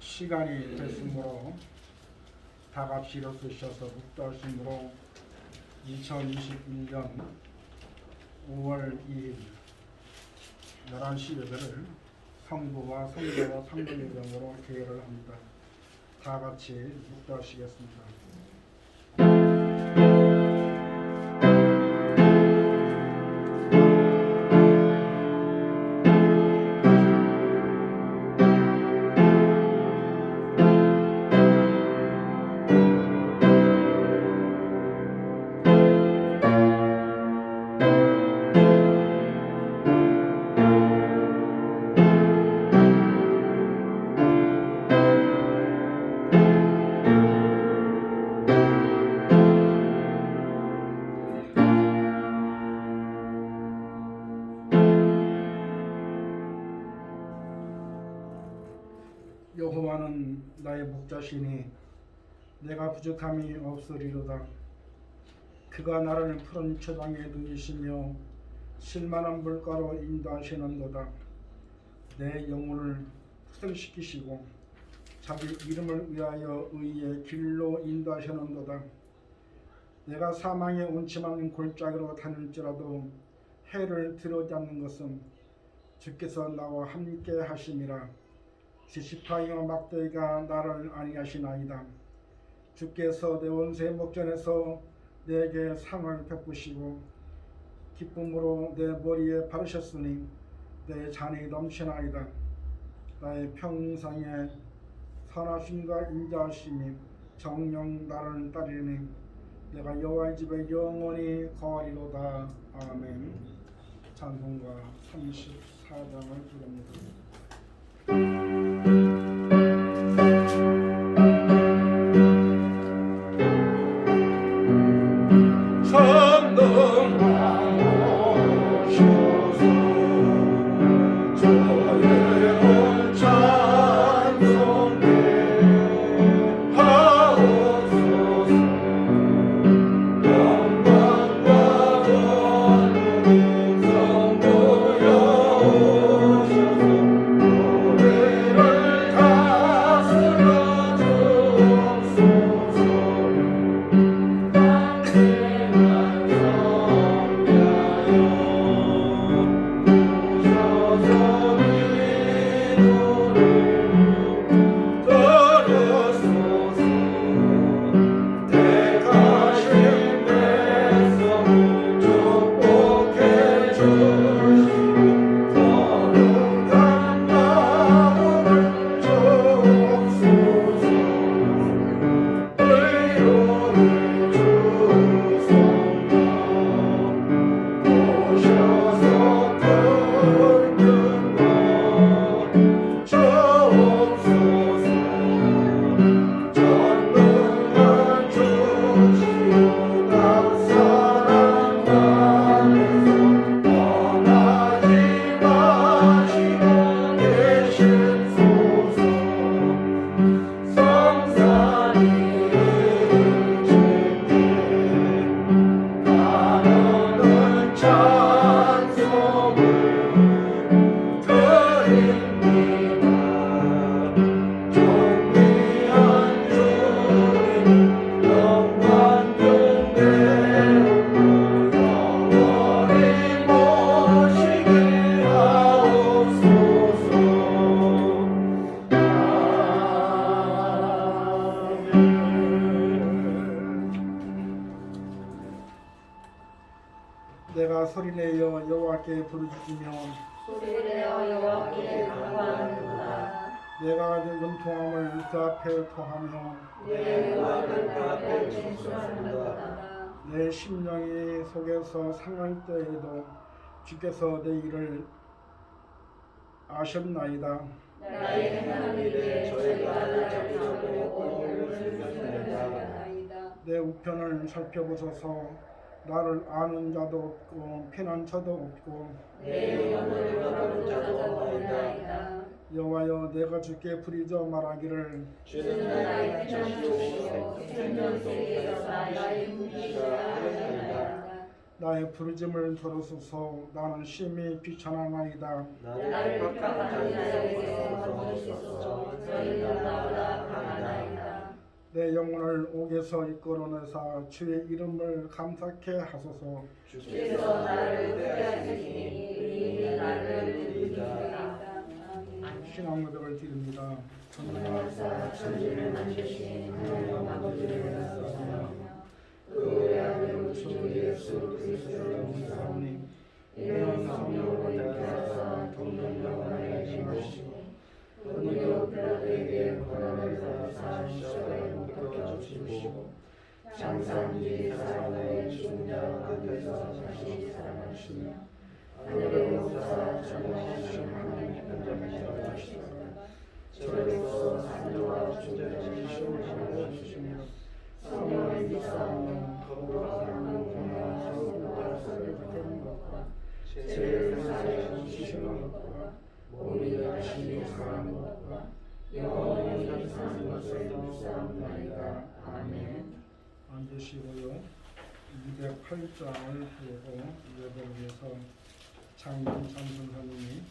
시간이 됐으므로 다 같이 일어서셔서 묵도하심으로 2021년 5월 2일 11시 예배를 성부와 성자와 성령의 이름으로 계획을 합니다. 다 같이 묵도하시겠습니다. 여호와는 나의 목자시니 내가 부족함이 없으리로다. 그가 나를 푸른 초장에 누이시며 실만한 물가로 인도하시는도다. 내 영혼을 fu생시키시고 자기 이름을 위하여 의의 길로 인도하시는도다. 내가 사망의 온침한 골짜기로 다닐지라도 해를 들어잡는 것은 주께서 나와 함께 하심이라. 지시파이와 막대기가 나를 안위하시나이다. 주께서 내 원수의 목전에서 내게 상을 베푸시고 기쁨으로 내 머리에 바르셨으니 내 잔이 넘치나이다. 나의 평상에 선하심과 인자하심이 정녕 나를 따르니 내가 여호와의 집에 영원히 거하리로다. 아멘. 찬송가 34장을 부릅니다. 내가 소리내어 여호와께 부르짖으며 소리내어 여호와께 간구하는도다. 내가 눈통함을 그 앞에 토하며 내 의원을 그 앞에 진술하는도다. 내 심령이 속에서 상할 때에도 주께서 내 일을 아셨나이다. 나의 행한 일에 저희가 나를 잡으려고 꼴을 들으셨나이다. 내 우편을 살펴보소서. 나를 아는 자도 없고 피난처도 없고 내 영혼을 거두는 자도 없나이다. 여호와여, 내가 주께 부르짖어 말하기를 주는 나의 피난처시오 생명 속에서 나의 무기가 하나이다. 나의 부르짖음을 들으소서. 나는 심히 귀찮아나이다. 나를 핍박하는 자에게서 건너시소서. 저희가 나와 영혼을 옥에서 이끌어내사 주의 이름을 감사케 하소서. 주께서 나를 구하시니 의인이 나를 부르리이다. 신앙 고백을 드립니다. 전능하사 천지를 만드신 하나님 아버지를 말씀하며 그 외아들 주 예수 그리스도를 믿사오니 이는 성령으로 잉태하사 동전 영원하게 주시고 본디오 빌라도에게 고난을 받으사 십자가에 못 박혀 죽으시고 장사한 지 사흘에 죽은 자 가운데서 다시 살아나시며 하늘에 오르사 전능하신 하나님의 편장하시고 하시다가 저로서 산조와 주제를 시험하여 주시며 성령을 믿사오며 거룩한 공평한 성도와 설립되는 것과 죄를 사하여 주시는 것과 몸이 다시 사는 것과 영원히 사는 것을 믿사옵나이다. 아멘. 앉으시고요. 208장을 보고 이어를 위해서 장인 참선사님이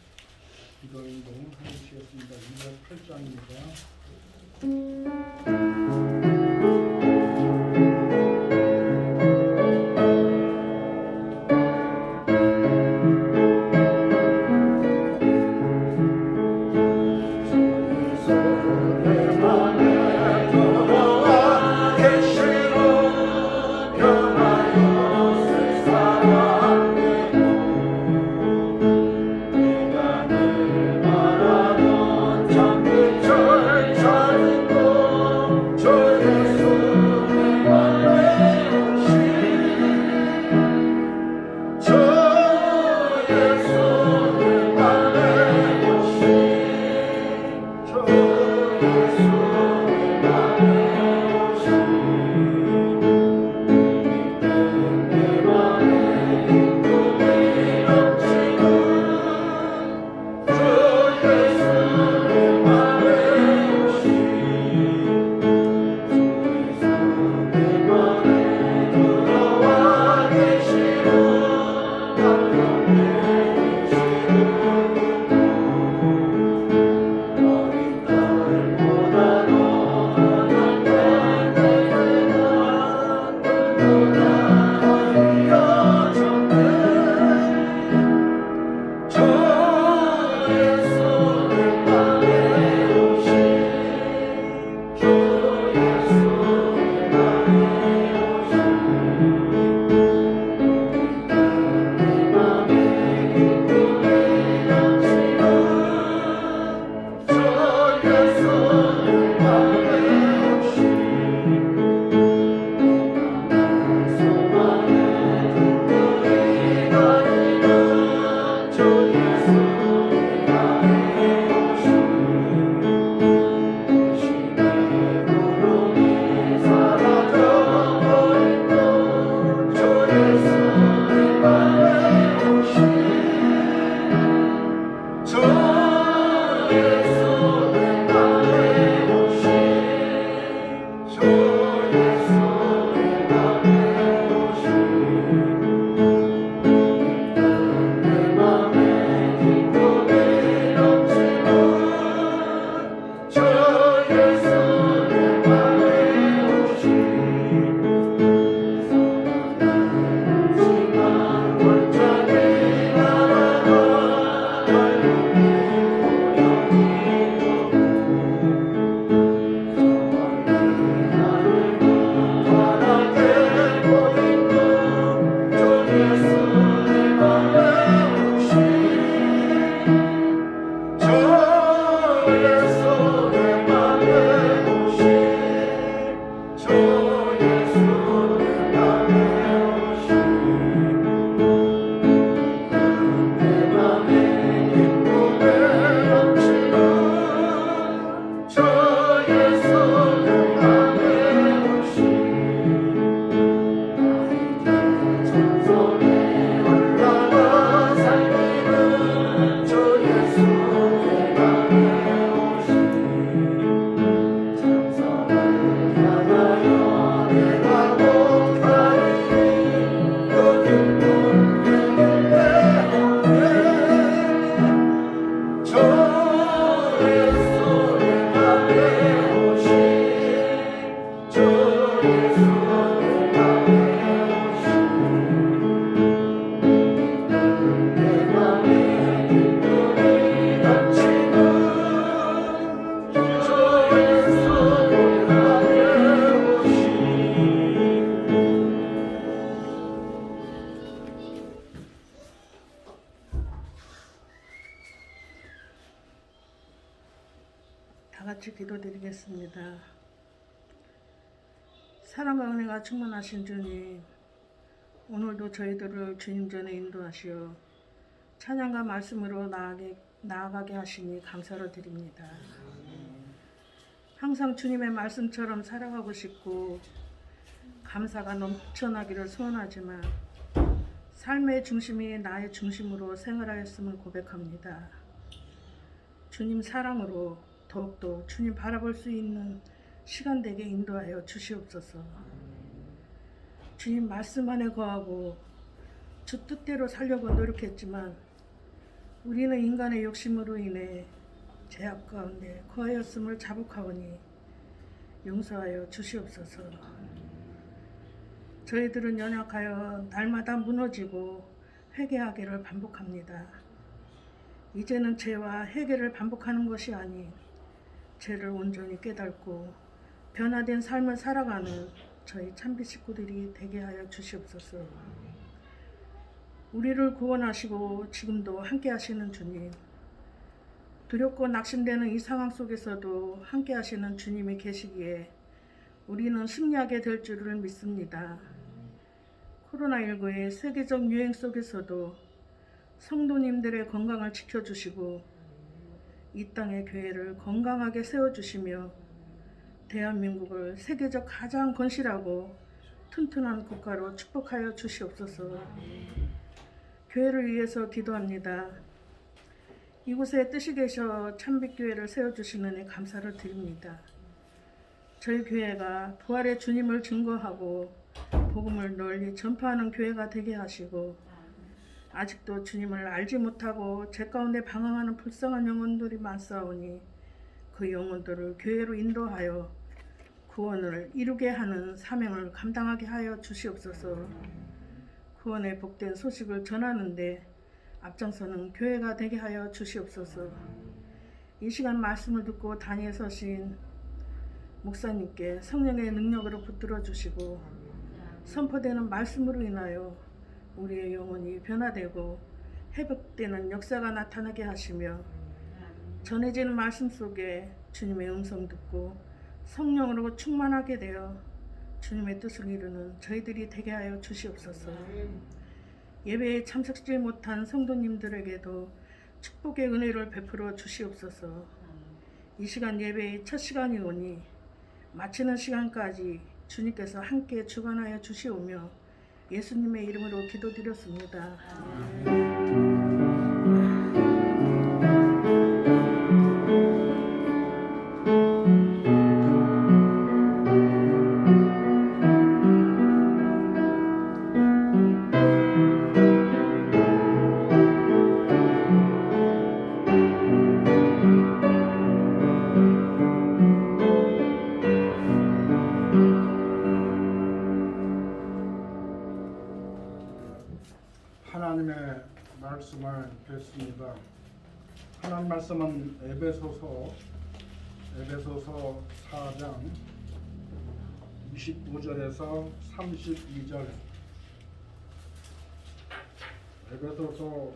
기도 인도를 해주시겠습니다. 208장입니다. 늘 바라던 참빛을 찾은 곳 같이 기도드리겠습니다. 사랑과 은혜가 충만하신 주님, 오늘도 저희들을 주님 전에 인도하시어 찬양과 말씀으로 나아가게 하시니 감사를 드립니다. 항상 주님의 말씀처럼 살아가고 싶고 감사가 넘쳐나기를 소원하지만 삶의 중심이 나의 중심으로 생활하였음을 고백합니다. 주님 사랑으로 더욱더 주님 바라볼 수 있는 시간 되게 인도하여 주시옵소서. 주님 말씀 안에 거하고 주 뜻대로 살려고 노력했지만 우리는 인간의 욕심으로 인해 죄악 가운데 거하였음을 자복하오니 용서하여 주시옵소서. 저희들은 연약하여 날마다 무너지고 회개하기를 반복합니다. 이제는 죄와 회개를 반복하는 것이 아닌 죄를 온전히 깨닫고 변화된 삶을 살아가는 저희 참비 식구들이 되게 하여 주시옵소서. 우리를 구원하시고 지금도 함께 하시는 주님, 두렵고 낙심되는 이 상황 속에서도 함께 하시는 주님이 계시기에 우리는 승리하게 될 줄을 믿습니다. 코로나19의 세계적 유행 속에서도 성도님들의 건강을 지켜주시고 이 땅의 교회를 건강하게 세워주시며 대한민국을 세계적 가장 건실하고 튼튼한 국가로 축복하여 주시옵소서. 교회를 위해서 기도합니다. 이곳에 뜻이 계셔 참빛교회를 세워주시는 데 감사를 드립니다. 저희 교회가 부활의 주님을 증거하고 복음을 널리 전파하는 교회가 되게 하시고 아직도 주님을 알지 못하고 죄 가운데 방황하는 불쌍한 영혼들이 많사오니 그 영혼들을 교회로 인도하여 구원을 이루게 하는 사명을 감당하게 하여 주시옵소서. 구원의 복된 소식을 전하는데 앞장서는 교회가 되게 하여 주시옵소서. 이 시간 말씀을 듣고 단위에 서신 목사님께 성령의 능력으로 붙들어 주시고 선포되는 말씀으로 인하여 우리의 영혼이 변화되고 회복되는 역사가 나타나게 하시며 전해지는 말씀 속에 주님의 음성 듣고 성령으로 충만하게 되어 주님의 뜻을 이루는 저희들이 되게 하여 주시옵소서. 예배에 참석지 못한 성도님들에게도 축복의 은혜를 베풀어 주시옵소서. 이 시간 예배의 첫 시간이 오니 마치는 시간까지 주님께서 함께 주관하여 주시오며 예수님의 이름으로 기도드렸습니다. 하나님의 말씀을 뵙습니다. 하나님 말씀은 에베소서 4장 25절에서 32절, 에베소서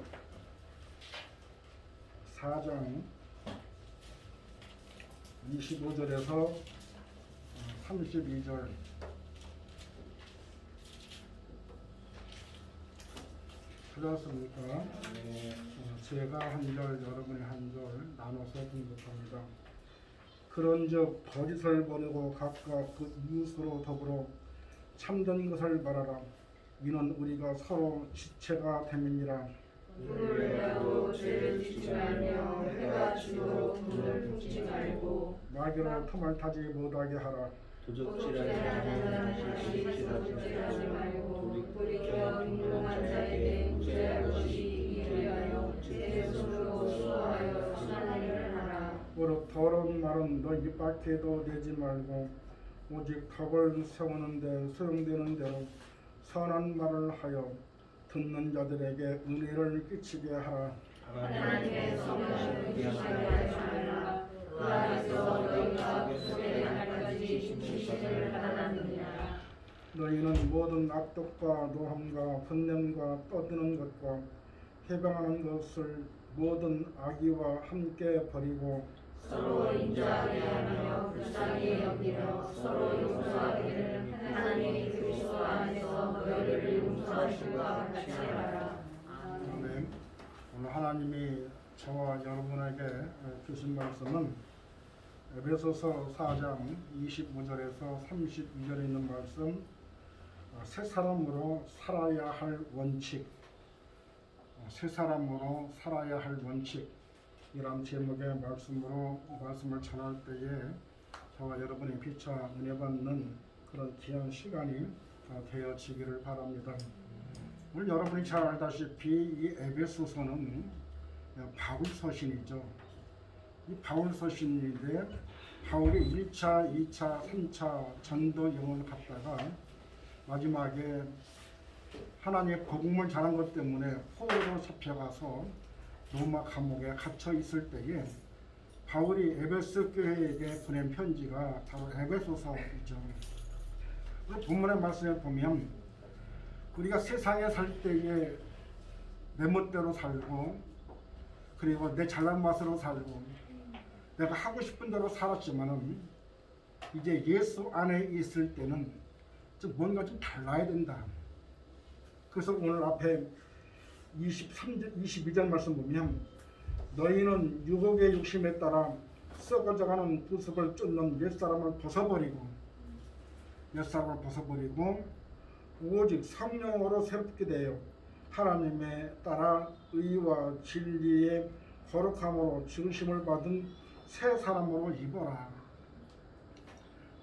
4장 25절에서 32절. 찾았습니까? 제가 한 절, 여러분이 한 절 나눠서 공독합니다. 그런즉 거짓을 버리고 각각 그 이웃으로 더불어 참된 것을 말하라. 이는 우리가 서로 지체가 됨이니라. 누구를 대하고 죄를 짓지 말며 해가 지도록 눈을 품지 말고 마귀를 틈을 타지 못하게 하라. 도적질하는 자는 도적질하지 말고 돌이켜 빈곤한 자에게 구제할 것이 이기 위하여 내 손으로 수호하여 선한 일을 하라. 무릇 더러운 말은 너 입 밖에도 내지 말고 오직 덕을 세우는데 소용되는 대로 선한 말을 하여 듣는 자들에게 은혜를 끼치게 하라. 하나님의 성령을 귀하게 하지 말라. 그 안에서 너희가 구속의 날까지 진실을 받아느니라. 너희는 모든 악독과 노함과 분냄과 떠드는 것과 해방하는 것을 모든 악의와 함께 버리고 서로 인자하게 하며 불쌍히 여기며 서로 용서하기를 하나님이 그리스도 안에서 너희를 용서하심과 같이 하라. 아멘. 오늘 하나님이 저와 여러분에게 주신 말씀은 에베소서 4장 25절에서 32절에 있는 말씀, 새 사람으로 살아야 할 원칙, 새 사람으로 살아야 할 원칙이란 제목의 말씀을 전할 때에 저와 여러분이 피차 은혜 받는 그런 귀한 시간이 되어지기를 바랍니다. 오늘 여러분이 잘 알다시피 이 에베소서는 바울 서신이죠. 이 바울 서신인데 바울이 1차, 2차, 3차 전도 여행을 갔다가 마지막에 하나님의 복음을 전한 것 때문에 포로로 잡혀가서 로마 감옥에 갇혀 있을 때에 바울이 에베소 교회에게 보낸 편지가 바로 에베소서이죠. 본문의 말씀에 보면 우리가 세상에 살 때에 내 멋대로 살고 그리고 내 잘난 맛으로 살고 내가 하고 싶은 대로 살았지만은 이제 예수 안에 있을 때는 좀 뭔가 좀 달라야 된다. 그래서 오늘 앞에 23절, 22절 말씀 보면 너희는 유혹의 욕심에 따라 썩어져가는 구습을 쫓는 옛사람을 벗어버리고 오직 성령으로 새롭게 되어 하나님에 따라 의와 진리의 거룩함으로 지으심을 받은 새 사람으로 입어라.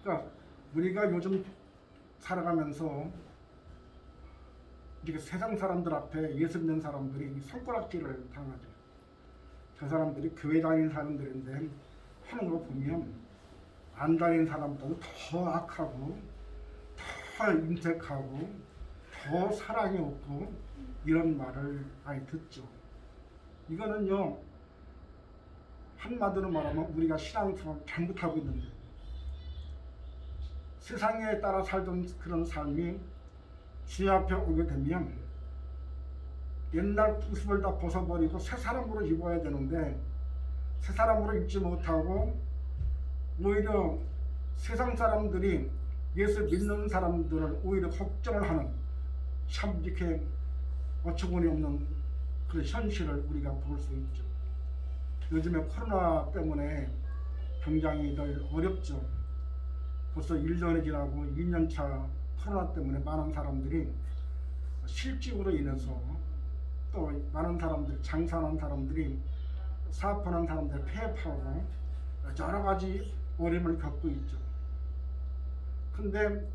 그러니까 우리가 요즘 살아가면서 이렇게 세상 사람들 앞에 예수 믿는 사람들이 손가락질을 당하죠. 저 사람들이 교회 다니는 사람들인데 하는 거 보면 안 다니는 사람보다도 더 악하고 더 인색하고 더 사랑이 없고 이런 말을 많이 듣죠. 이거는요 한마디로 말하면 우리가 신앙생활을 잘못하고 있는데 세상에 따라 살던 그런 삶이 주님 앞에 오게 되면 옛날 구습을 다 벗어버리고 새 사람으로 입어야 되는데 새 사람으로 입지 못하고 오히려 세상 사람들이 예수 믿는 사람들을 오히려 걱정을 하는 참 이렇게 어처구니 없는 그런 현실을 우리가 볼 수 있죠. 요즘에 코로나 때문에 굉장히 늘 어렵죠. 벌써 1년이 지나고 2년차 코로나 때문에 많은 사람들이 실직으로 인해서 또 많은 사람들이 장사하는 사람들이 사업하는 사람들이 폐업하고 여러 가지 어려움을 겪고 있죠. 근데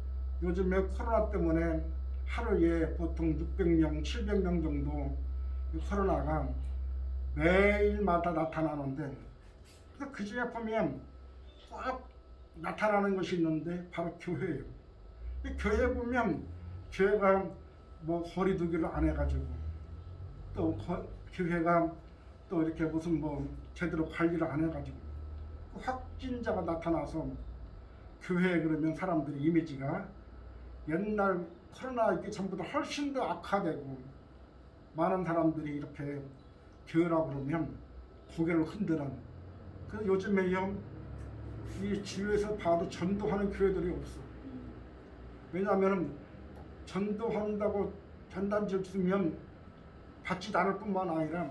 요즘에 코로나 때문에 하루에 보통 600명, 700명 정도 코로나가 매일마다 나타나는데 그 중에 보면 꼭 나타나는 것이 있는데 바로 교회예요. 교회 보면 교회가 뭐 거리두기를 안 해가지고 또 교회가 또 이렇게 무슨 뭐 제대로 관리를 안 해가지고 확진자가 나타나서 교회에 그러면 사람들의 이미지가 옛날 코로나 있기 전보다 훨씬 더 악화되고 많은 사람들이 이렇게 교회라고 그러면 고개를 흔드는 그래서 요즘에요 이 주위에서 봐도 전도하는 교회들이 없어. 왜냐하면 전도한다고 전단지를 주면 받지도 않을 뿐만 아니라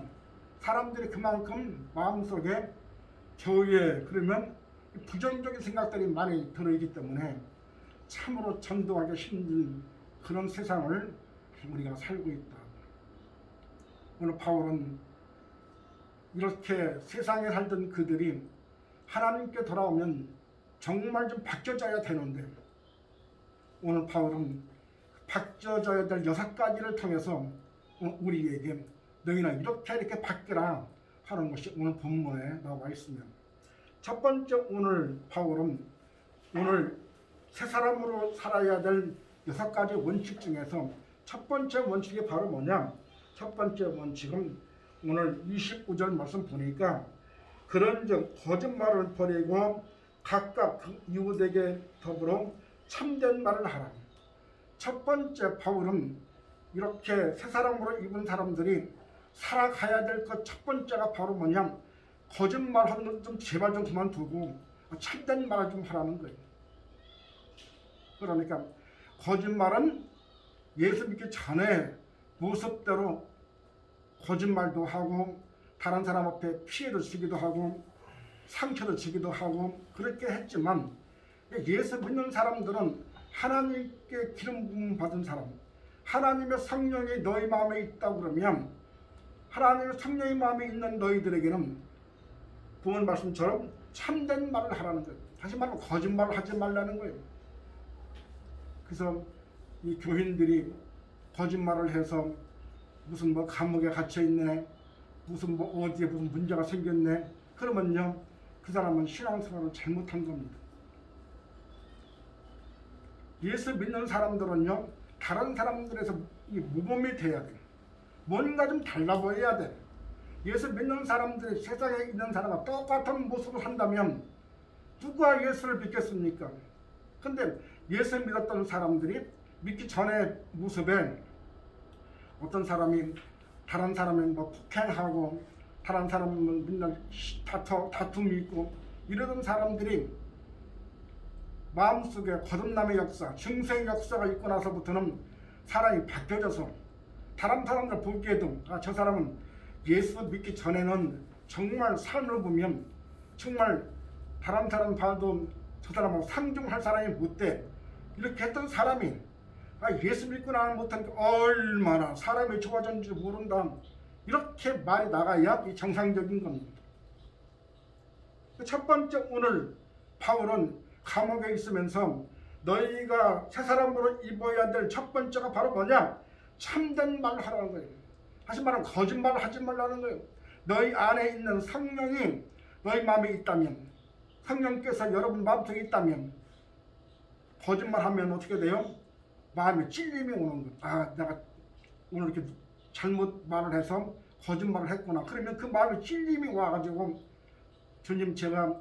사람들이 그만큼 마음속에 교회 그러면 부정적인 생각들이 많이 들어있기 때문에 참으로 전도하기 힘든 그런 세상을 우리가 살고 있다. 오늘 바울은 이렇게 세상에 살던 그들이 하나님께 돌아오면 정말 좀 바뀌어져야 되는데 오늘 바울은 바뀌어져야 될 6가지를 통해서 우리에게 너희는 이렇게 바뀌라 하는 것이 오늘 본문에 나와 있으면 첫 번째 오늘 바울은 오늘 새 사람으로 살아야 될 6가지 원칙 중에서 첫 번째 원칙이 바로 뭐냐? 첫 번째 원칙은 오늘 29절 말씀 보니까 그런즉 거짓말을 버리고 각각 그 이웃에게 더불어 참된 말을 하라. 첫 번째 바울은 이렇게 새 사람으로 입은 사람들이 살아가야 될 것 첫 번째가 바로 뭐냐? 거짓말 하는 건 좀 제발 좀 그만두고 참된 말을 좀 하라는 거예요. 그러니까 거짓말은 예수 믿기 전에 모습대로 거짓말도 하고 다른 사람 앞에 피해를 주기도 하고 상처를 주기도 하고 그렇게 했지만 예수 믿는 사람들은 하나님께 기름 부음 받은 사람, 하나님의 성령이 너희 마음에 있다고 그러면 하나님의 성령이 마음에 있는 너희들에게는 부모님 말씀처럼 참된 말을 하라는 거예요. 다시 말하면 거짓말을 하지 말라는 거예요. 그래서 이 교인들이 거짓말을 해서 무슨 뭐 감옥에 갇혀 있네, 무슨 뭐 어디에 무슨 문제가 생겼네, 그러면요 그 사람은 신앙생활을 잘못한 겁니다. 예수 믿는 사람들은요 다른 사람들에서 이 모범이 돼야 돼. 뭔가 좀 달라 보여야 돼. 예수 믿는 사람들이 세상에 있는 사람과 똑같은 모습을 한다면 누가 예수를 믿겠습니까? 근데 예수 믿었던 사람들이 믿기 전에 모습에 어떤 사람이 다른 사람을 뭐 폭행하고 다른 사람은 맨날 다툼이 있고 이러던 사람들이 마음속에 거듭남의 역사, 중생의 역사가 있고 나서부터는 사람이 바뀌어져서 다른 사람들 보기에도 저 사람은 예수 믿기 전에는 정말 삶을 보면 정말 다른 사람 봐도 저 사람하고 상종할 사람이 못돼 이렇게 했던 사람이 예수 믿고 나면 못하니까 얼마나 사람이 좋아졌는지 모른다 이렇게 말이 나가야 이 정상적인 겁니다. 첫 번째 오늘 바울은 감옥에 있으면서 너희가 새 사람으로 입어야 될 첫 번째가 바로 뭐냐? 참된 말을 하라는 거예요. 다시 말하면 거짓말을 하지 말라는 거예요. 너희 안에 있는 성령이 너희 마음에 있다면 성령께서 여러분 마음속에 있다면 거짓말하면 어떻게 돼요? 마음에 찔림이 오는 거예요. 내가 오늘 이렇게 잘못 말을 해서 거짓말을 했구나. 그러면 그 마음에 찔림이 와가지고 주님 제가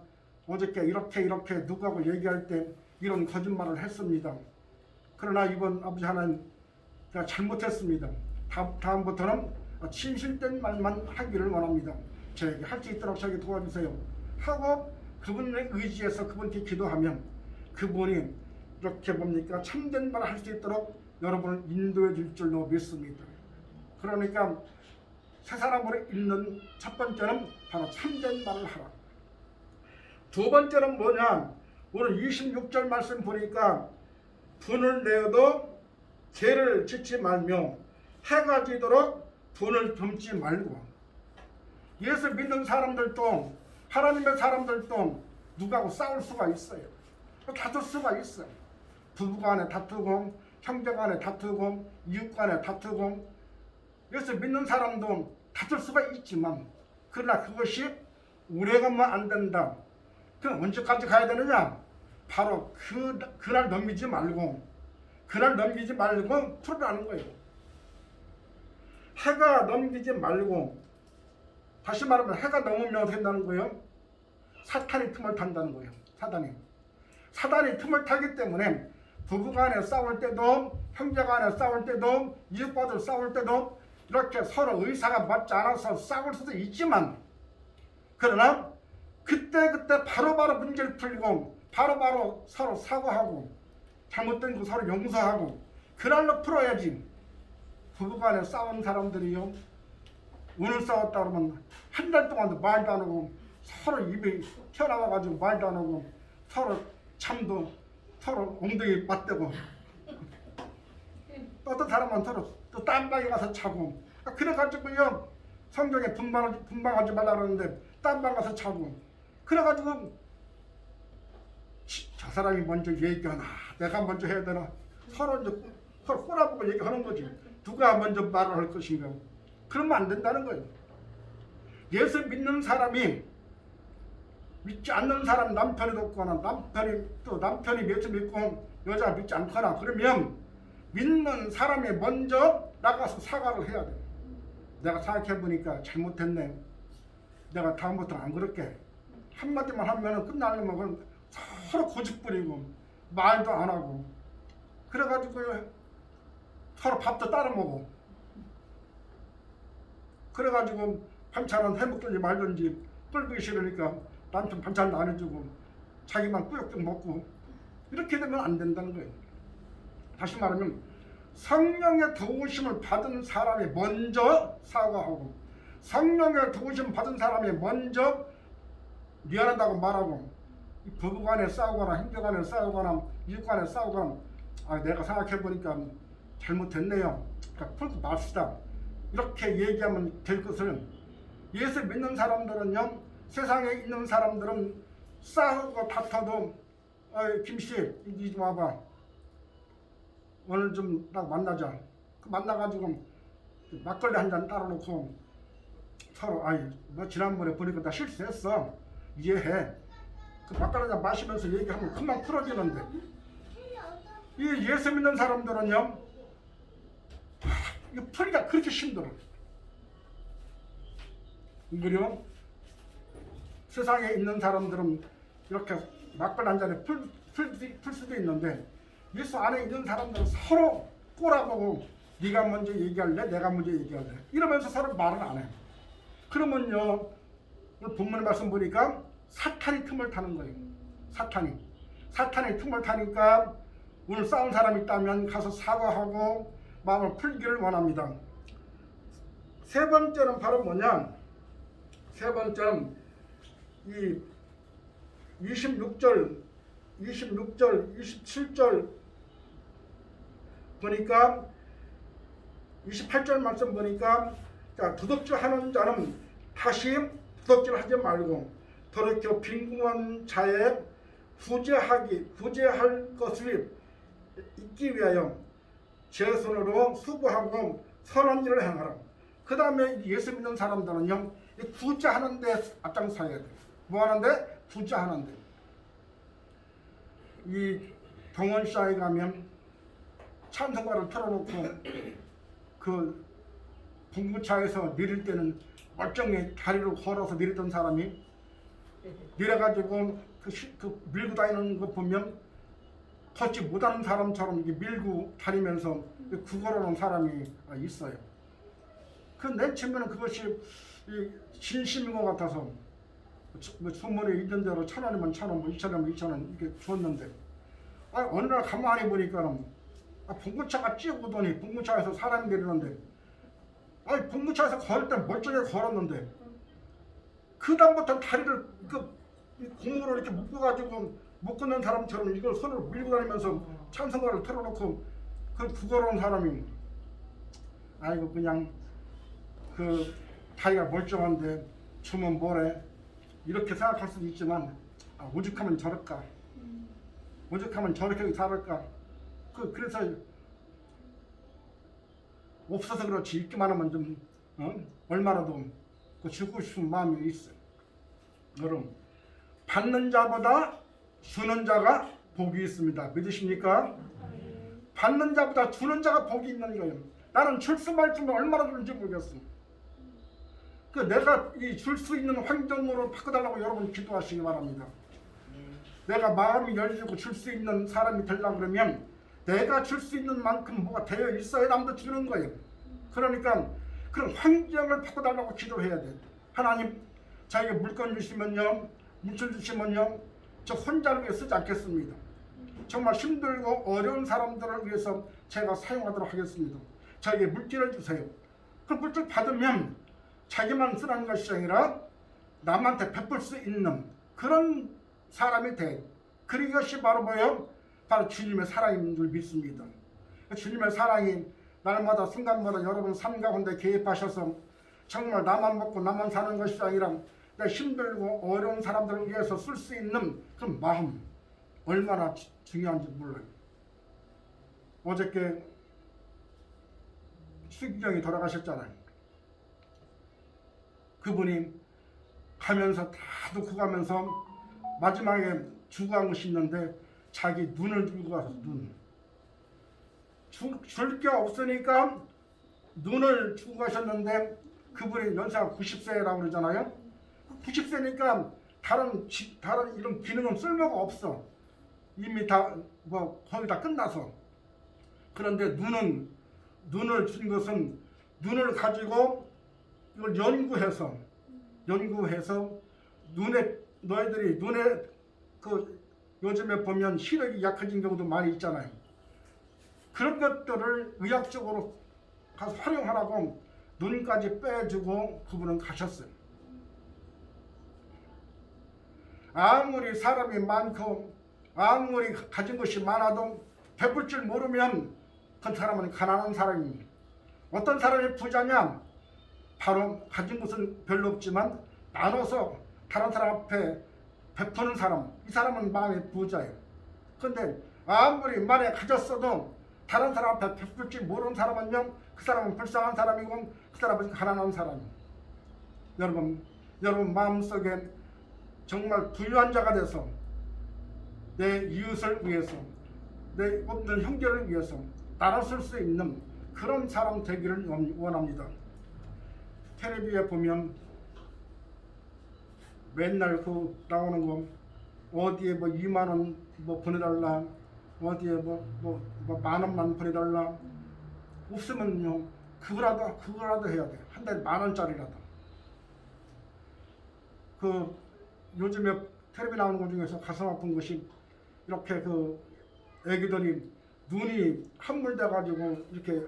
어저께 이렇게 누구하고 얘기할 때 이런 거짓말을 했습니다. 그러나 이번 아버지 하나님 제가 잘못했습니다. 다음부터는 진실된 말만 하기를 원합니다. 저에게 할 수 있도록 저에게 도와주세요. 하고 그분의 의지에서 그분께 기도하면 그분이 이렇게 뭡니까? 참된 말을 할 수 있도록 여러분을 인도해 줄 줄로 믿습니다. 그러니까 새 사람으로 있는 첫 번째는 바로 참된 말을 하라. 두 번째는 뭐냐? 오늘 26절 말씀 보니까 분을 내어도 죄를 짓지 말며 해가 지도록 분을 듬지 말고. 예수 믿는 사람들도 하나님의 사람들도 누구하고 싸울 수가 있어요. 다툴 수가 있어요. 부부간에 다투고 형제간에 다투고 이웃간에 다투고 예수 믿는 사람도 다툴 수가 있지만 그러나 그것이 오래가면 안 된다. 그럼 언제까지 가야 되느냐? 바로 그날 넘기지 말고 풀으라는 거예요. 해가 넘기지 말고 다시 말하면 해가 넘으면 어떻게 된다는 거예요? 사탄이 틈을 탄다는 거예요. 사단이 틈을 타기 때문에 부부간에 싸울 때도 형제간에 싸울 때도 이웃과도 싸울 때도 이렇게 서로 의사가 맞지 않아서 싸울 수도 있지만 그러나 그때 바로바로 문제를 풀고 바로바로 서로 사과하고 잘못된 거 서로 용서하고 그날로 풀어야지. 부부간에 싸운 사람들이요 오늘 싸웠다 그러면 한 달 동안도 말도 안 하고 서로 입이 튀어나와가지고 말도 안 하고 서로 참도 서로 엉덩이 맞대고 어떤 사람은 서로 또 딴방에 가서 자고 그래가지고요 성경에 분방하지 말라 그러는데 딴방 가서 자고 그래가지고 저 사람이 먼저 얘기하나 내가 먼저 해야 되나 서로 꼬라보고 얘기하는 거지. 누가 먼저 말을 할 것인가. 그러면 안 된다는 거예요. 예수 믿는 사람이 믿지 않는 사람 남편이 없거나 남편이 예수 믿고 여자가 믿지 않거나 그러면 믿는 사람이 먼저 나가서 사과를 해야 돼. 내가 생각해보니까 잘못했네. 내가 다음부터는 안 그럴게. 한마디만 하면 끝나려면 서로 고집부리고 말도 안 하고 그래가지고 서로 밥도 따로 먹어. 그래가지고 반찬은 해먹든지 말든지 끌기 싫으니까 남편 반찬도 안 해주고 자기만 꾸역꾸역 먹고 이렇게 되면 안 된다는 거예요. 다시 말하면 성령의 도우심을 받은 사람이 먼저 사과하고 성령의 도우심 받은 사람이 먼저 미안하다고 말하고 이 부부간에 싸우거나 형제간에 싸우거나 이웃간에 싸우거나 내가 생각해보니까 잘못했네요. 그러니까 풀고 맙시다. 이렇게 얘기하면 될 것을 예수 믿는 사람들은요, 세상에 있는 사람들은 싸우고 다퉈도 김씨 이리 좀 와봐. 오늘 좀 딱 만나자. 만나가지고 막걸리 한 잔 따라놓고 서로 너 지난번에 보니까 나 실수했어. 이해해. 그 막걸리 한 잔 마시면서 얘기하면 금방 풀어지는데 이 예수 믿는 사람들은요 이거 풀기가 그렇게 힘들어. 그리고 세상에 있는 사람들은 이렇게 막걸리 한 잔에 풀 수도 있는데 예수 안에 있는 사람들은 서로 꼬라보고 네가 먼저 얘기할래? 내가 먼저 얘기할래? 이러면서 서로 말을 안 해. 그러면요 오늘 본문의 말씀 보니까 사탄이 틈을 타는 거예요. 사탄이 틈을 타니까 오늘 싸운 사람이 있다면 가서 사과하고 마음을 풀기를 원합니다. 세 번째는 바로 뭐냐? 세 번째는 이 26절, 27절 보니까 28절 말씀 보니까 자, 도둑질 하는 자는 다시 도둑질 하지 말고 더럽혀 빈궁한 자의 구제할 것을 있기 위하여 제 손으로 수고하고 선한 일을 행하라. 그 다음에 예수 믿는 사람들은요 구제하는 데 앞장서야 돼. 뭐 하는데? 구제하는 데. 이 동원시장에 가면 찬송가를 틀어놓고 그 봉구차에서 내릴 때는 멀쩡히 다리로 걸어서 내리던 사람이 내려가지고 그 밀고 다니는 거 보면 걷지 못하는 사람처럼 이렇게 밀고 다니면서 구걸하는 사람이 있어요. 내 측면은 그것이 진심인 것 같아서 소문에 있는 대로 1,000원이면 1,000원, 2,000원이면 2,000원 이렇게 줬는데 어느 날 가만히 보니까 봉구차가 찌우더니 봉구차에서 사람이 내리는데 봉구차에서 걸을 때 멀쩡하게 걸었는데 그 다음부터 다리를 고무로 이렇게 묶어가지고 못 걷는 사람처럼 이걸 손으로 밀고 다니면서 찬송가를 틀어놓고 그 구걸하는 사람이 그냥 그 다리가 멀쩡한데 주면 뭐래 이렇게 생각할 수도 있지만 오죽하면 저럴까 오죽하면 저렇게 살을까 그래서 없어서 그렇지 있기만 하면 좀 얼마라도 주고 싶은 마음이 있어요. 여러분 받는 자보다 주는 자가 복이 있습니다. 믿으십니까? 받는 자보다 주는 자가 복이 있는 거예요. 나는 줄 수 말주면 얼마나 주는지 모르겠어. 내가 줄 수 있는 환경으로 바꿔달라고 여러분 기도하시기 바랍니다. 내가 마음이 열리고 줄 수 있는 사람이 되려고 그러면 내가 줄 수 있는 만큼 뭐가 되어 있어야 남도 주는 거예요. 그러니까 그런 환경을 바꿔달라고 기도해야 돼. 하나님 자기가 물건 주시면요 물질 주시면요 저 혼자를 위해 쓰지 않겠습니다. 정말 힘들고 어려운 사람들을 위해서 제가 사용하도록 하겠습니다. 저에게 물질을 주세요. 그 물질 받으면 자기만 쓰라는 것이 아니라 남한테 베풀 수 있는 그런 사람이 돼. 그것이 바로 뭐예요? 바로 주님의 사랑인 줄 믿습니다. 주님의 사랑이 날마다 순간마다 여러분 삶 가운데 개입하셔서 정말 나만 먹고 나만 사는 것이 아니라 힘들고 어려운 사람들을 위해서 쓸 수 있는 그 마음 얼마나 중요한지 몰라요. 어저께 수기경이 돌아가셨잖아요. 그분이 가면서 다 놓고 가면서 마지막에 죽어가고 싶는데 자기 눈을 들고 가서 줄 게 없으니까 눈을 주고 가셨는데 그분이 연세가 90세라고 그러잖아요. 90세니까 다른 이런 기능은 쓸모가 없어. 이미 다 거의 다 끝나서. 그런데 눈을 준 것은 눈을 가지고 이걸 연구해서 너희들이 눈에 요즘에 보면 시력이 약해진 경우도 많이 있잖아요. 그런 것들을 의학적으로 가서 활용하라고 눈까지 빼주고 그분은 가셨어요. 아무리 사람이 많고 아무리 가진 것이 많아도 베풀 줄 모르면 그 사람은 가난한 사람입니다. 어떤 사람이 부자냐? 바로 가진 것은 별로 없지만 나눠서 다른 사람 앞에 베푸는 사람, 이 사람은 마음의 부자예요. 그런데 아무리 많이 가졌어도 다른 사람 앞에 베풀 줄 모르는 사람은요, 그 사람은 불쌍한 사람이고 그 사람은 가난한 사람이에요. 여러분 마음속에 정말 부유한 자가 돼서 내 이웃을 위해서, 내 없는 형제를 위해서 나눠줄 수 있는 그런 사람 되기를 원합니다. 텔레비에 보면 맨날 나오는 거 어디에 2만 원 보내달라, 어디에 만 원만 보내달라. 없으면요 그거라도 해야 돼. 한 달에 10,000원짜리라도. 요즘에 텔레비 나오는 것 중에서 가슴 아픈 것이 이렇게 애기들이 눈이 함몰돼 가지고 이렇게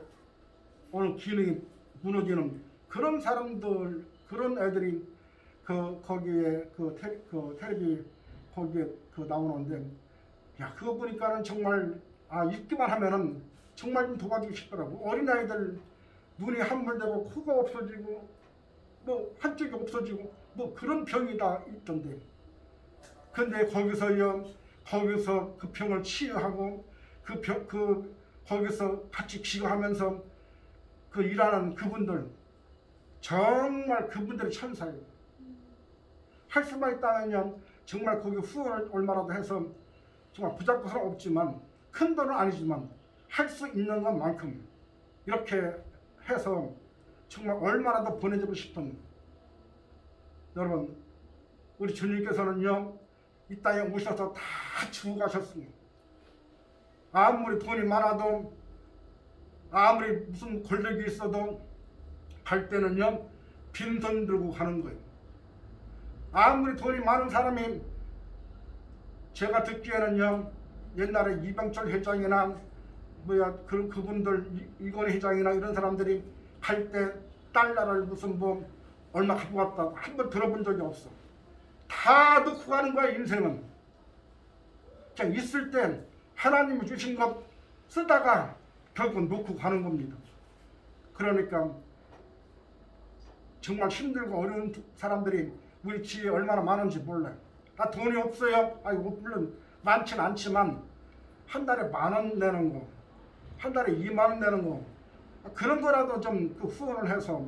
오늘 기능이 무너지는 그런 사람들, 그런 애들이 거기에 텔레비 거기에 나오는데, 야, 그거 보니까는 정말 읽기만 하면은 정말 좀 도와주고 싶더라고. 어린아이들 눈이 함몰되고 코가 없어지고 한쪽이 없어지고 그런 병이 다 있던데, 근데 거기서 그 병을 치유하고 거기서 같이 기도하면서 일하는 그분들, 정말 그분들이 천사예요. 할 수만 있다면 정말 거기 후원을 얼마라도 해서 정말 부잡고는 없지만 큰 돈은 아니지만 할 수 있는 것만큼 이렇게 해서 정말 얼마라도 보내주고 싶은, 여러분 우리 주님께서는요 이 땅에 오셔서 다 주고 가셨습니다. 아무리 돈이 많아도 아무리 무슨 권력이 있어도 갈 때는요 빈손 들고 가는 거예요. 아무리 돈이 많은 사람이, 제가 듣기에는요 옛날에 이병철 회장이나 그분들 이건희 회장이나 이런 사람들이 갈 때 달러를 무슨 얼마 갖고 갔다 한 번 들어본 적이 없어. 다 넣고 가는 거야. 인생은 그냥 있을 때 하나님이 주신 것 쓰다가 결국 놓고 가는 겁니다. 그러니까 정말 힘들고 어려운 사람들이 우리 지에 얼마나 많은지 몰라요. 나 돈이 없어요. 물론 많진 않지만 한 달에 10,000원 내는 거, 한 달에 20,000원 내는 거, 그런 거라도 좀 후원을 해서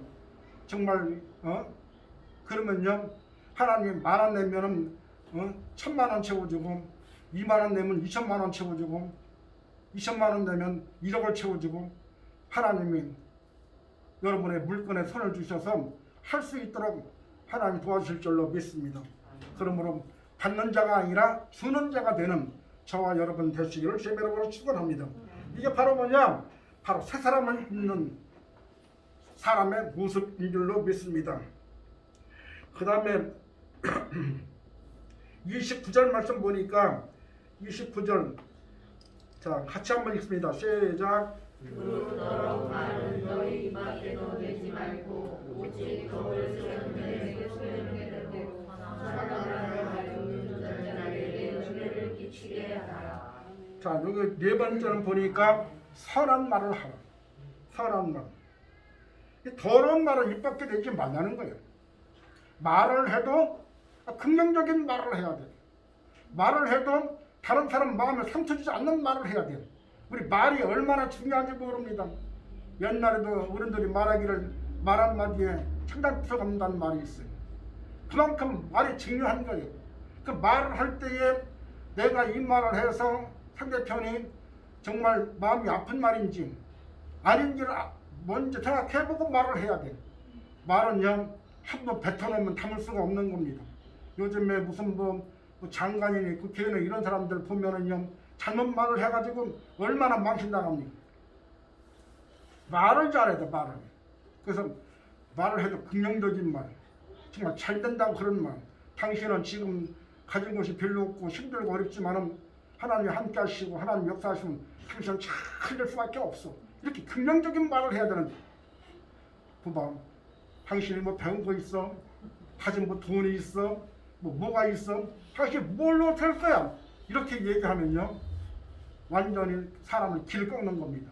정말 그러면요 하나님이 10,000원 내면은 1,000,000원 채워주고, 20,000원 내면 2,000,000원 채워주고, 2,000,000원 내면 1억을 채워주고, 하나님이 여러분의 물건에 손을 주셔서 할 수 있도록 하나님 도와주실 줄로 믿습니다. 그러므로 받는 자가 아니라 주는 자가 되는 저와 여러분 되시기를 주의 이름으로 축원합니다. 이게 바로 뭐냐? 바로 새 사람을 입는 사람의 모습인 줄로 믿습니다. 그 다음에 29절 말씀 보니까 29절 자 같이 한번 읽습니다. 시작. 더러운 말은 너희 입 밖에도 내지 말고 오직 거울 세우는 내 손에 대고 사랑하는 말로 전자에게 은혜를 끼치게 하라. 자 여기 네 번째는 보니까 선한 말을 하라. 선한 말. 더러운 말은 입 밖에 내지 말라는 거예요. 말을 해도 긍정적인 말을 해야 돼. 말을 해도 다른 사람 마음에 상처 주지 않는 말을 해야 돼. 우리 말이 얼마나 중요한지 모릅니다. 옛날에도 어른들이 말하기를 말 한마디에 천당 부숴간다는 말이 있어요. 그만큼 말이 중요한 거예요. 그 말을 할 때에 내가 이 말을 해서 상대편이 정말 마음이 아픈 말인지 아닌지를 먼저 생각해보고 말을 해야 돼. 말은요 한번 뱉어놓으면 담을 수가 없는 겁니다. 요즘에 무슨 장관이니 국회의원 이런 사람들 보면은요 잘못 말을 해가지고 얼마나 망신당합니까? 말을 잘해야 돼. 말을. 그래서 말을 해도 긍정적인 말, 정말 잘 된다고 그런 말, 당신은 지금 가진 것이 별로 없고 힘들고 어렵지만은 하나님이 함께 하시고 하나님 역사하시면 당신은 잘 될 수밖에 없어. 이렇게 긍정적인 말을 해야 되는데 봐봐, 당신이 뭐 배운 거 있어? 가진 뭐 돈이 있어? 뭐가 있어? 당신 뭘로 될 거야? 이렇게 얘기하면요 완전히 사람을 길 꺾는 겁니다.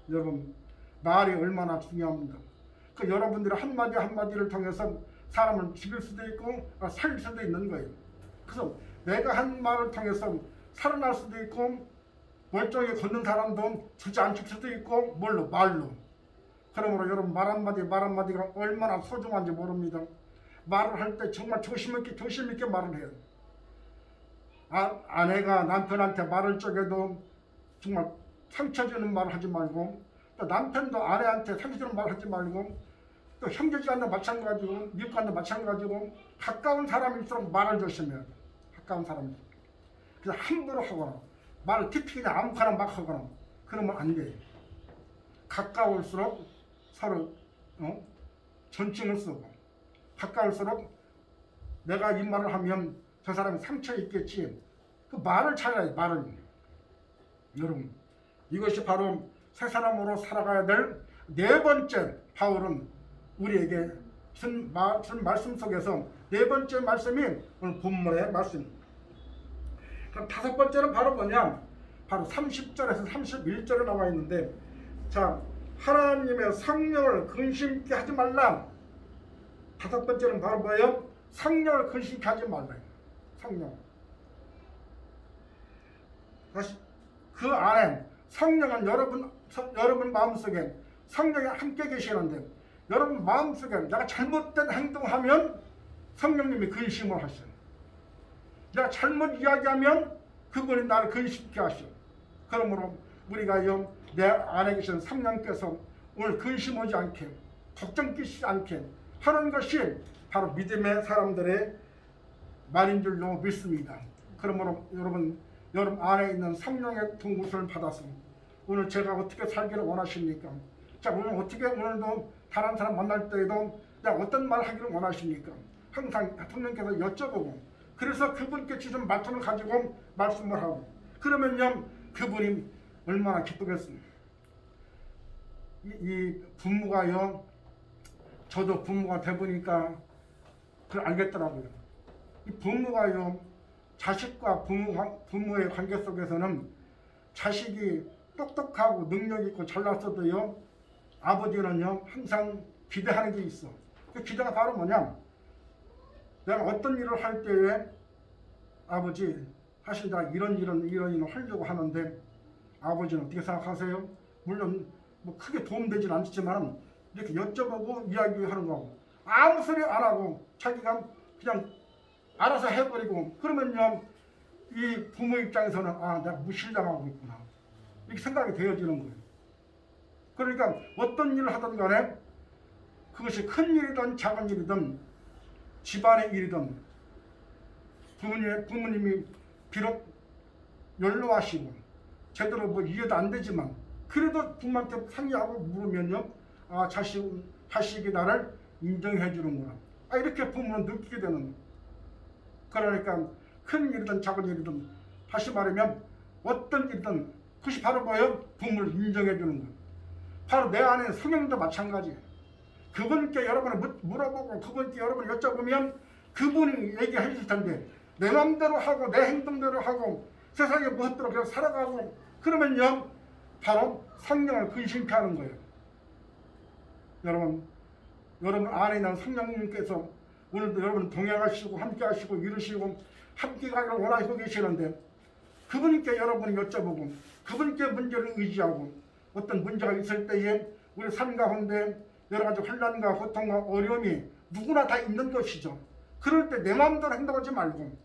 여러분, 말이 얼마나 중요합니다. 그 여러분들의 한마디 한마디를 통해서 사람을 죽일 수도 있고 살릴 수도 있는 거예요. 그래서 내가 한 말을 통해서 살아날 수도 있고 멀쩡히 걷는 사람도 주저앉힐 수도 있고 뭘로? 말로. 그러므로 여러분 말 한마디가 얼마나 소중한지 모릅니다. 말을 할 때 정말 조심 있게 말을 해요. 아내가 남편한테 말을 쪼개도 정말 상처 주는 말을 하지 말고, 또 남편도 아내한테 상처 주는 말을 하지 말고, 또 형제지간도 마찬가지고 미국간도 마찬가지고 가까운 사람일수록 말을 조심해야 돼. 가까운 사람일수록. 그냥 함부로 하거나 말을 틱틱 그냥 아무거나 막 하거나 그러면 안 돼. 가까울수록 서로 존칭을 쓰고, 가까울수록 내가 이 말을 하면 저 사람이 상처 있겠지. 그 말을 찾아야 돼. 말을. 여러분, 이것이 바로 새 사람으로 살아가야 될 네 번째 바울은 우리에게 준 말씀 속에서 네 번째 말씀이 오늘 본문의 말씀. 그럼 다섯 번째는 바로 뭐냐? 바로 30절에서 31절에 나와 있는데, 자, 하나님의 성령을 근심케 하지 말라. 다섯 번째는 바로 뭐예요? 성령을 근심케 하지 말라. 성령. 다시 그 안에 성령은 여러분 마음속에 성령이 함께 계시는데, 여러분 마음속에 내가 잘못된 행동하면 성령님이 근심을 하셔요. 내가 잘못 이야기하면 그분이 나를 근심케 하셔요. 그러므로 우리가요, 내 안에 계신 성령께서 오늘 근심 오지 않게, 걱정 끼치지 않게 하는 것이 바로 믿음의 사람들의 말인 줄로 믿습니다. 그러므로 여러분 안에 있는 성령의 동구를 받아서 오늘 제가 어떻게 살기를 원하십니까? 자, 오늘도 다른 사람 만날 때에도 어떤 말 하기를 원하십니까? 항상 성령께서 여쭤보고, 그래서 그분께 주신 말씀을 가지고 말씀을 하고, 그러면요 그분이 얼마나 기쁘겠습니까? 이 부모가요, 저도 부모가 돼보니까 그걸 알겠더라고요. 이 부모가요, 자식과 부모의 관계 속에서는 자식이 똑똑하고 능력 있고 잘났어도요, 아버지는요 항상 기대하는 게 있어. 그 기대가 바로 뭐냐? 내가 어떤 일을 할 때에 아버지 사실 나 이런 일을 하려고 하는데 아버지는 어떻게 생각하세요? 물론 뭐 크게 도움되진 않지만 이렇게 여쭤보고 이야기하는 거고, 아무 소리 안 하고 자기가 그냥 알아서 해버리고, 그러면요 이 부모 입장에서는 내가 무실당하고 있구나 이렇게 생각이 되어지는 거예요. 그러니까 어떤 일을 하든 간에 그것이 큰 일이든 작은 일이든 집안의 일이든 부모님이 비록 연로하시고 제대로 뭐 이해도 안 되지만 그래도 부모한테 상의하고 물으면요, 자식이 나를 인정해 주는구나, 이렇게 부모는 느끼게 되는 거예요. 그러니까 큰 일이든 작은 일이든, 다시 말하면 어떤 일이든 그것이 바로 뭐예요? 부모를 인정해 주는 거예요. 바로 내 안에 성령도 마찬가지예요. 그분께 여러분을 물어보고 그분께 여러분을 여쭤보면 그분이 얘기해 주실 텐데, 내 마음대로 하고 내 행동대로 하고 세상에 무엇대로 그냥 살아가고 그러면요 바로 성령을 근심케 하는 거예요. 여러분 안에 있는 성령님께서 오늘도 여러분 동행하시고 함께 하시고 이루시고 함께 가기를 원하시고 계시는데, 그분께 여러분이 여쭤보고 그분께 문제를 의지하고 어떤 문제가 있을 때에 우리 삶 가운데 여러 가지 혼란과 고통과 어려움이 누구나 다 있는 것이죠. 그럴 때 내 마음대로 행동하지 말고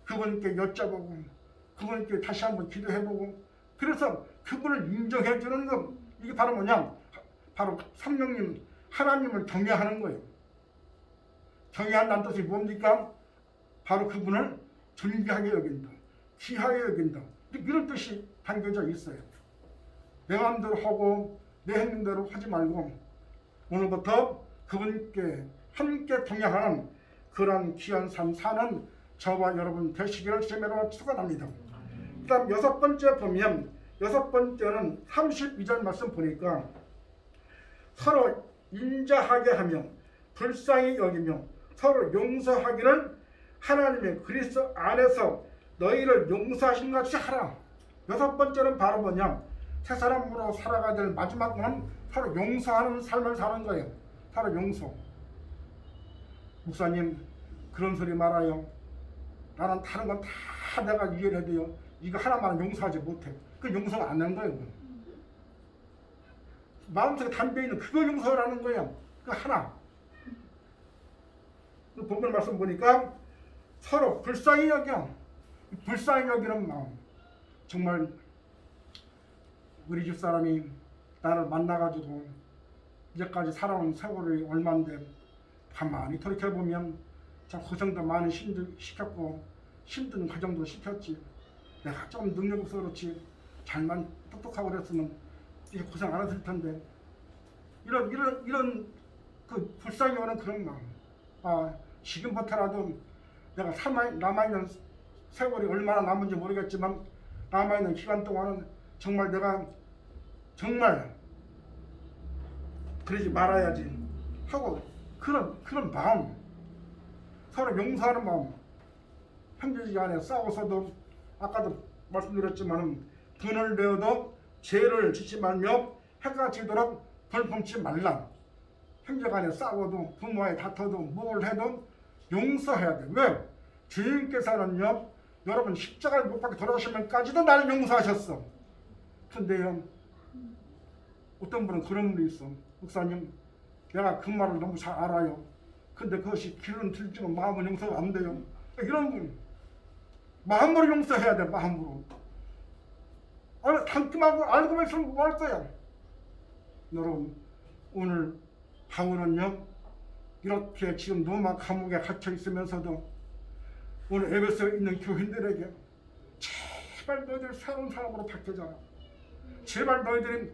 그분께 여쭤보고 그분께 다시 한번 기도해보고, 그래서 그분을 인정해 주는 것, 이게 바로 뭐냐? 바로 성령님 하나님을 경외하는 거예요. 경외한다는 뜻이 뭡니까? 바로 그분을 존귀하게 여긴다, 귀하게 여긴다, 이런 뜻이 담겨져 있어요. 내 마음대로 하고 내 행동대로 하지 말고 오늘부터 그분께 함께 동행하는 그런 귀한 삶 사는 저와 여러분 되시기를 주님으로 축원합니다. 그다음 여섯 번째 보면 여섯 번째는 32절 말씀 보니까 서로 인자하게 하며 불쌍히 여기며 서로 용서하기를 하나님의 그리스도 안에서 너희를 용서하신 같이 하라. 여섯 번째는 바로 뭐냐? 새 사람으로 살아가야 될 마지막은 서로 용서하는 삶을 사는 거예요. 서로 용서. 목사님 그런 소리 말아요. 나는 다른 건 다 내가 이해를 해도요. 이거 하나만 용서하지 못해. 그 용서가 안 되는 거예요. 마음속에 담배 있는 그거 용서라는 거예요. 그 하나. 그 본문 말씀 보니까 서로 불쌍히 여겨. 불쌍히 여기는 마음. 정말 우리 집사람이 나를 만나가지고 이제까지 살아온 세월이 얼마인데 가만히 돌이켜보면 참 고생도 많이 시켰고 힘든 과정도 시켰지. 내가 좀 능력 없어 그렇지 잘만 똑똑하고 그랬으면 이게 고생 안 했을 텐데 이런 그 불쌍히 오는 그런 마음. 아 지금부터라도 내가 남아있는 세월이 얼마나 남은지 모르겠지만 남아있는 기간 동안은 정말 내가 정말 그러지 말아야지 하고 그런 마음, 서로 용서하는 마음. 형제지간에 싸워서도 아까도 말씀드렸지만 돈을 내어도 죄를 짓지 말며 해가 지도록 벌 품지 말라. 형제간에 싸워도 부모와의 다퉈도 뭘 해도 용서해야 돼. 왜? 주님께서는요 여러분 십자가를 못 박혀 돌아가시면까지도 나를 용서하셨어. 근데요 어떤 분은 그런 분이 있어. 목사님 내가 그 말을 너무 잘 알아요. 근데 그것이 귀는 들지만 마음은 용서가 안 돼요. 이런 분 마음으로 용서해야 돼. 마음으로. 아니 담기만 하고 알고만 있으면 뭐 할 거야. 여러분 오늘 바울은요 이렇게 지금 로마 감옥에 갇혀 있으면서도 오늘 에베소에 있는 교인들에게 제발 너희들 새로운 사람으로 바뀌어져라. 제발 너희들이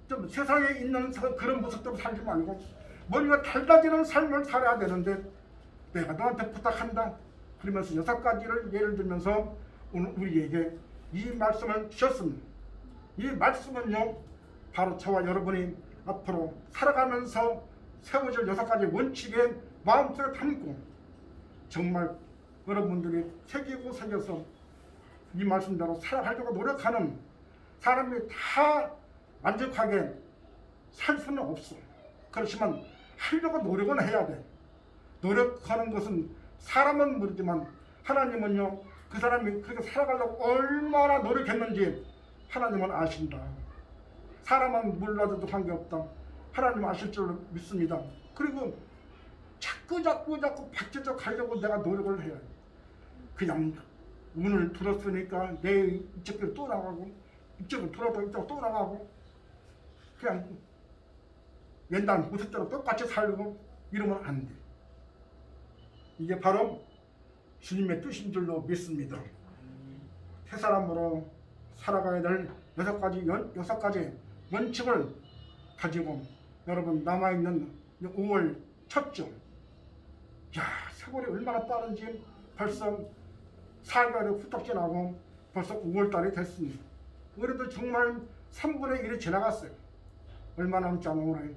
좀 세상에 있는 그런 모습대로 살지 말고 뭔가 달라지는 삶을 살아야 되는데 내가 너한테 부탁한다. 그러면서 6가지를 예를 들면서 오늘 우리에게 이 말씀을 주셨습니다. 이 말씀은요 바로 저와 여러분이 앞으로 살아가면서 세워질 6가지 원칙에 마음속에 담고 정말 여러분들이 새겨서 이 말씀대로 살아가려고 노력하는 사람이 다 만족하게 살 수는 없어. 그렇지만 하려고 노력은 해야 돼. 노력하는 것은 사람은 모르지만 하나님은요 그 사람이 그렇게 살아가려고 얼마나 노력했는지 하나님은 아신다. 사람은 몰라도 관계없다. 하나님은 아실 줄 믿습니다. 그리고 자꾸 바뀌어져 가려고 내가 노력을 해야 돼. 그냥 문을 들었으니까 내 이쪽으로 또 나가고 이쪽으로 들어도 이쪽으로 또 나가고 그냥 옛날 모습대로 똑같이 살고 이러면 안 돼. 이게 바로 주님의 뜻인 줄로 믿습니다. 새 사람으로 살아가야 될 6가지 원칙을 가지고 여러분 남아있는 5월 첫 주. 야 세월이 얼마나 빠른지 벌써 4개월이 후딱 지나고 벌써 5월달이 됐습니다. 그래도 정말 3분의 1이 지나갔어요. 얼마 남지 않은 오래.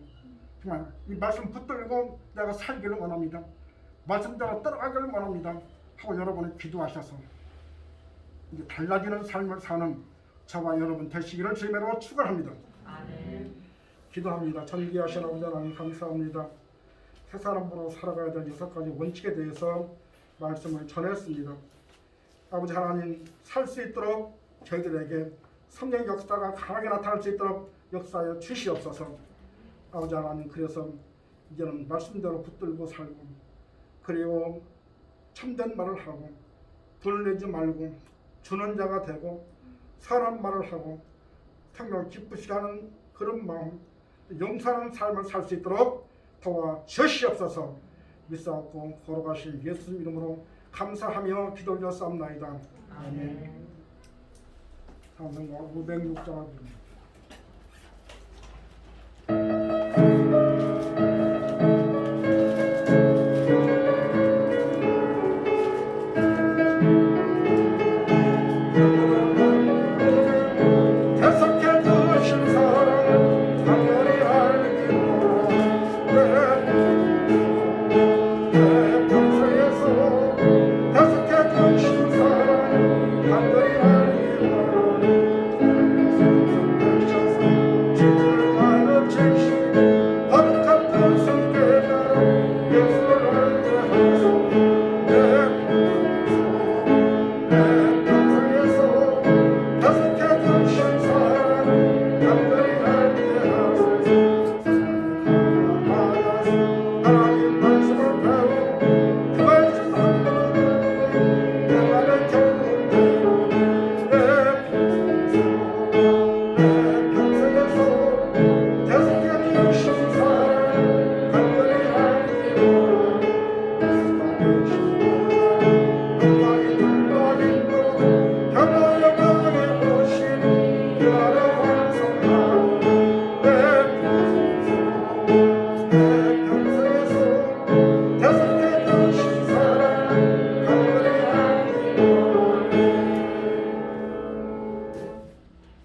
정말 이 말씀 붙들고 내가 살기를 원합니다. 말씀대로 따라가기를 원합니다. 하고 여러분이 기도하셔서 이제 달라지는 삶을 사는 저와 여러분 되시기를 주님으로 축원합니다. 아멘. 기도합니다. 전기하신 아버지 하나님 감사합니다. 새 사람으로 살아가야 될 6가지 원칙에 대해서 말씀을 전했습니다. 아버지 하나님 살 수 있도록 저희들에게 성령의 역사가 강하게 나타날 수 있도록 역사하여 주시옵소서. 아버지 하나님 그래서 이제는 말씀대로 붙들고 살고 그리고 참된 말을 하고 돈 내지 말고 주는 자가 되고 선한 말을 하고 생명을 기쁘시게 하는 그런 마음 용서하는 삶을 살 수 있도록 도와주시옵소서. 믿사옵고 걸어가신 예수님 이름으로 감사하며 기도 올렸사옵나이다. 아멘. 찬송가 506장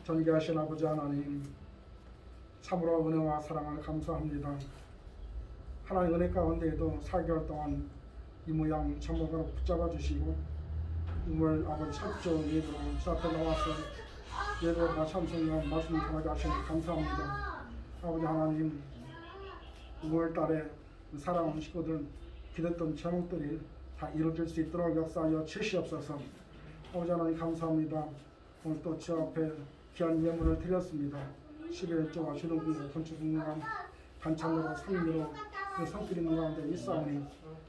전개하신 아버지 하나님, 참으로 은혜와 사랑을 감사합니다. 하나님 은혜 가운데에도 4개월 동안 이 모양 전문가로 붙잡아 주시고 오늘 아버지 첫째 예배로 시작해 나와서 예배와 참석과 말씀 전하게 하시니 감사합니다. 아버지 하나님, 5월달에 사랑하는 식구들 기도했던 제목들이 다 이루어질 수 있도록 역사하여 주시옵소서. 아버지 하나님 감사합니다. 오늘 또 제 앞에 귀한 예물을 드렸습니다. 11조와 주는궁, 건축궁과 반찬으로 성미로 성길 있는 가운데 있사오니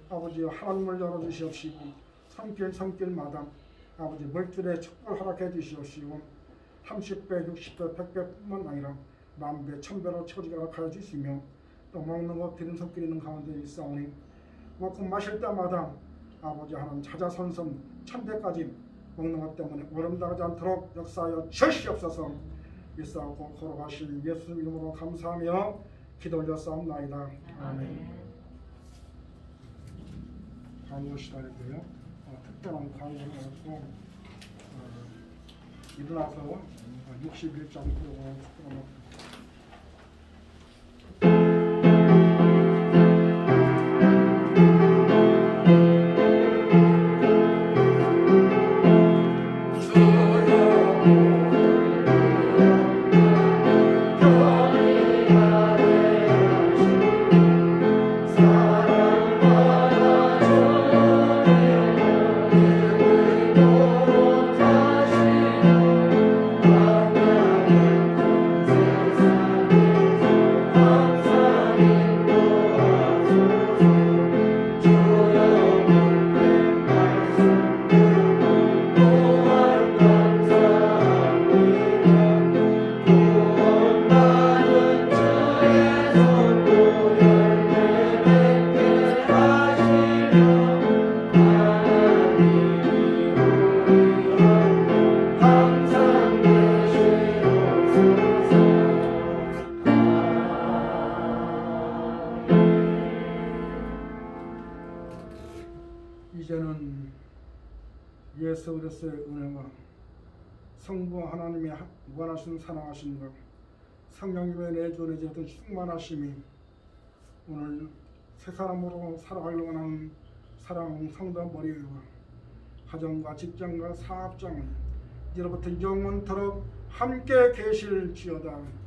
아버지 하나님을 열어주시옵시고 성길마다 아버지 물길에 축복을 허락해 주시옵시고 30배, 60배, 100배뿐만 아니라 만배, 1000배로 채워지게 허락하여 주시며 또 먹는 것 드린 성길 있는 가운데 있사오니 먹고 마실 때마다 아버지 하나님 자자손손 1000배까지 먹는 것 때문에 오름당하지 않도록 역사하여 주시옵소서. 일사하고 걸어가신 예수 이름으로 감사하며 기도 올렸사옵나이다. 아멘. 광고 시간인데요. 특별한 광고를 하고 일어나서 61장 프로그램 특별한 이제는 예수 그리스도의 은혜와 성부 하나님의 무한하신 사랑하심과 성령님의 내주는 어떤 충만하심이 오늘 새 사람으로 살아가려고 하는 사랑 성도 머리와 가정과 직장과 사업장을 이제부터 영원토록 함께 계실지어다.